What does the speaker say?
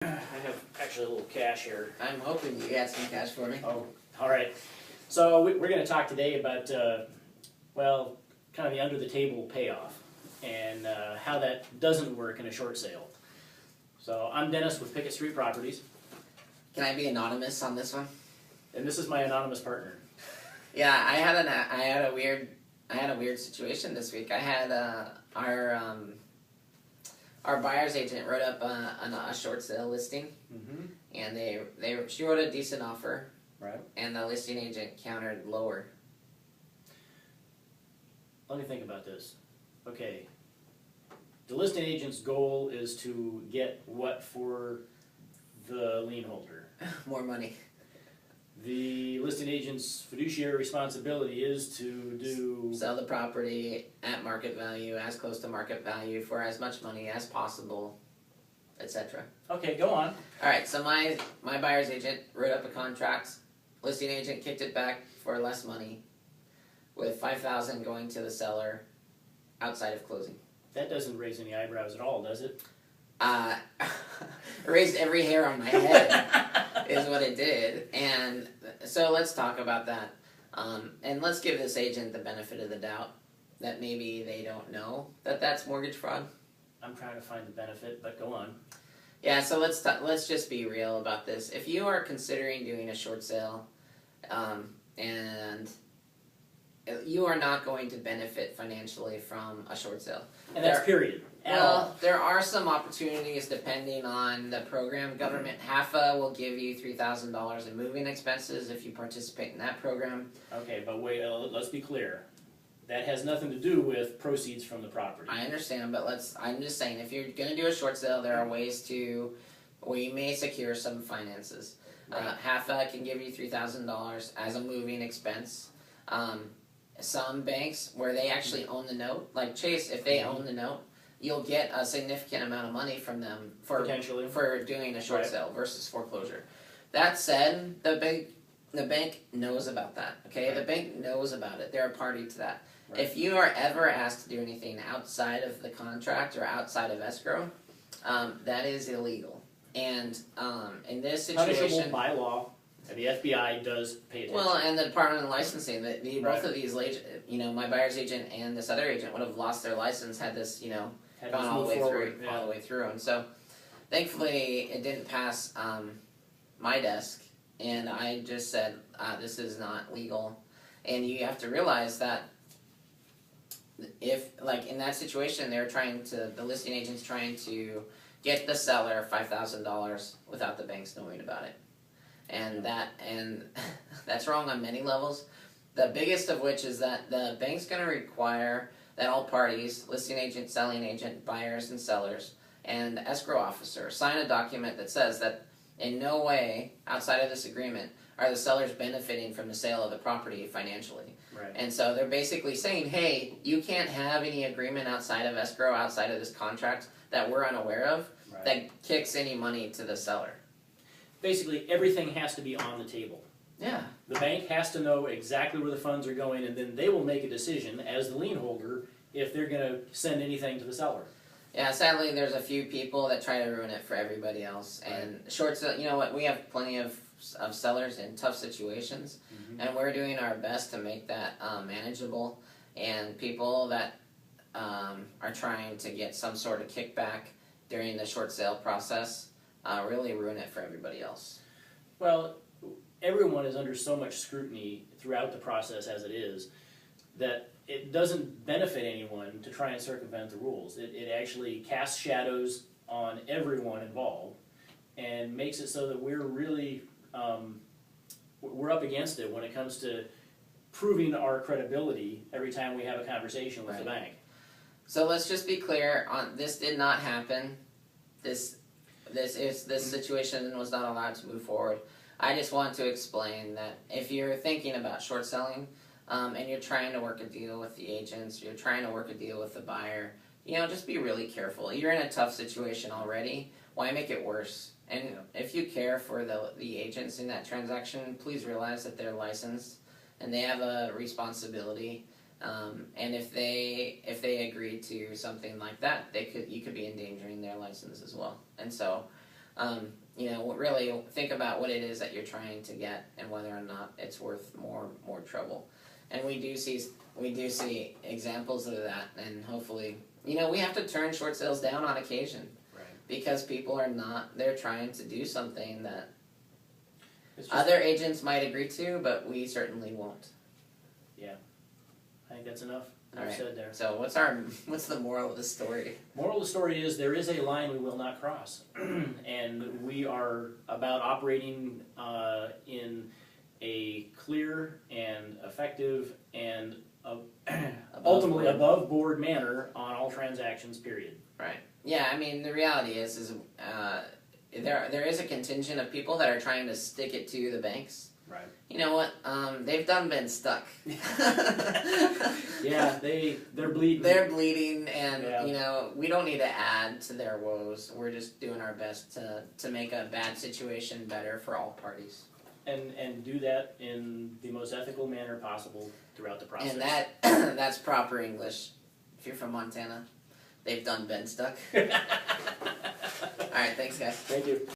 I have actually a little cash here. I'm hoping you got some cash for me. Oh, all right. So we're going to talk today about, well, kind of the under-the-table payoff and how that doesn't work in a short sale. So I'm Dennis with Pickett Street Properties, Can I be anonymous on this one? and this is my anonymous partner. Yeah, I had a weird situation this week. I had our buyer's agent wrote up a short sale listing, Mm-hmm. and she wrote a decent offer, Right. and the listing agent countered lower. Let me think about this. Okay. The listing agent's goal is to get what for the lien holder? More money. The listing agent's fiduciary responsibility is to Sell the property at market value, as close to market value, for as much money as possible, etc. Okay, go on. All right, so my buyer's agent wrote up a contract. Listing agent kicked it back for less money, with $5,000 going to the seller outside of closing. That doesn't raise any eyebrows at all, does it? Raised every hair on my head is what it did. And so let's talk about that. And let's give this agent the benefit of the doubt that maybe they don't know that that's mortgage fraud. I'm trying to find the benefit, but go on. Yeah, so let's just be real about this. If you are considering doing a short sale, and you are not going to benefit financially from a short sale. And that's period. Well, there are some opportunities depending on the program. Government HAFA will give you $3,000 in moving expenses if you participate in that program. Okay, but wait, let's be clear. That has nothing to do with proceeds from the property. I understand, but I'm just saying, if you're going to do a short sale, there are ways we may secure some finances. Right. HAFA can give you $3,000 as a moving expense. Some banks where they actually own the note, like Chase, if they own the note, you'll get a significant amount of money from them for doing a short sale versus foreclosure. That said, the bank knows about that. Okay, Right. The bank knows about it. They're a party to that. Right. If you are ever asked to do anything outside of the contract or outside of escrow, that is illegal. And in this situation, punishable by law, and the FBI does pay attention. well, and the Department of Licensing, both of these, my buyer's agent and this other agent would have lost their license had this, Had gone this all the move way forward, through, yeah. all the way through. And so, thankfully, it didn't pass my desk, and I just said, this is not legal. And you have to realize that if, like, in that situation, the listing agent's trying to get the seller $5,000 without the banks knowing about it. And that's wrong on many levels. The biggest of which is that the bank's going to require that all parties, listing agent, selling agent, buyers and sellers, and escrow officer, sign a document that says that in no way outside of this agreement are the sellers benefiting from the sale of the property financially. Right. And so they're basically saying, hey, you can't have any agreement outside of escrow, outside of this contract that we're unaware of, Right. that kicks any money to the seller. Basically, everything has to be on the table. Yeah. The bank has to know exactly where the funds are going, and then they will make a decision as the lien holder if they're going to send anything to the seller. Yeah, sadly, there's a few people that try to ruin it for everybody else. And short sale, you know what? We have plenty of sellers in tough situations, and we're doing our best to make that manageable. And people that are trying to get some sort of kickback during the short sale process really ruin it for everybody else. Well, everyone is under so much scrutiny throughout the process as it is that it doesn't benefit anyone to try and circumvent the rules. It actually casts shadows on everyone involved and makes it so that we're really we're up against it when it comes to proving our credibility every time we have a conversation with the bank. So let's just be clear on this: did not happen. This situation was not allowed to move forward. I just want to explain that if you're thinking about short selling, and you're trying to work a deal with the agents, you're trying to work a deal with the buyer, just be really careful. You're in a tough situation already. Why make it worse? And if you care for the agents in that transaction, please realize that they're licensed and they have a responsibility. And if they agree to something like that, you could be endangering their license as well. And so Really think about what it is that you're trying to get and whether or not it's worth more trouble. And we do see examples of that, and hopefully, we have to turn short sales down on occasion. Right. Because people they're trying to do something that It's just, other agents might agree to, but we certainly won't. I think that's enough. All right. Said there. So what's the moral of the story? Moral of the story is there is a line we will not cross, and we are about operating in a clear and effective and ultimately above board manner on all transactions. Period. Right. Yeah. I mean, the reality is there is a contingent of people that are trying to stick it to the banks. Right. You know what? They've been stuck. Yeah, they're bleeding. They're bleeding, and we don't need to add to their woes. We're just doing our best to make a bad situation better for all parties. And do that in the most ethical manner possible throughout the process. And that's proper English. If you're from Montana, they've been stuck. All right, thanks, guys. Thank you.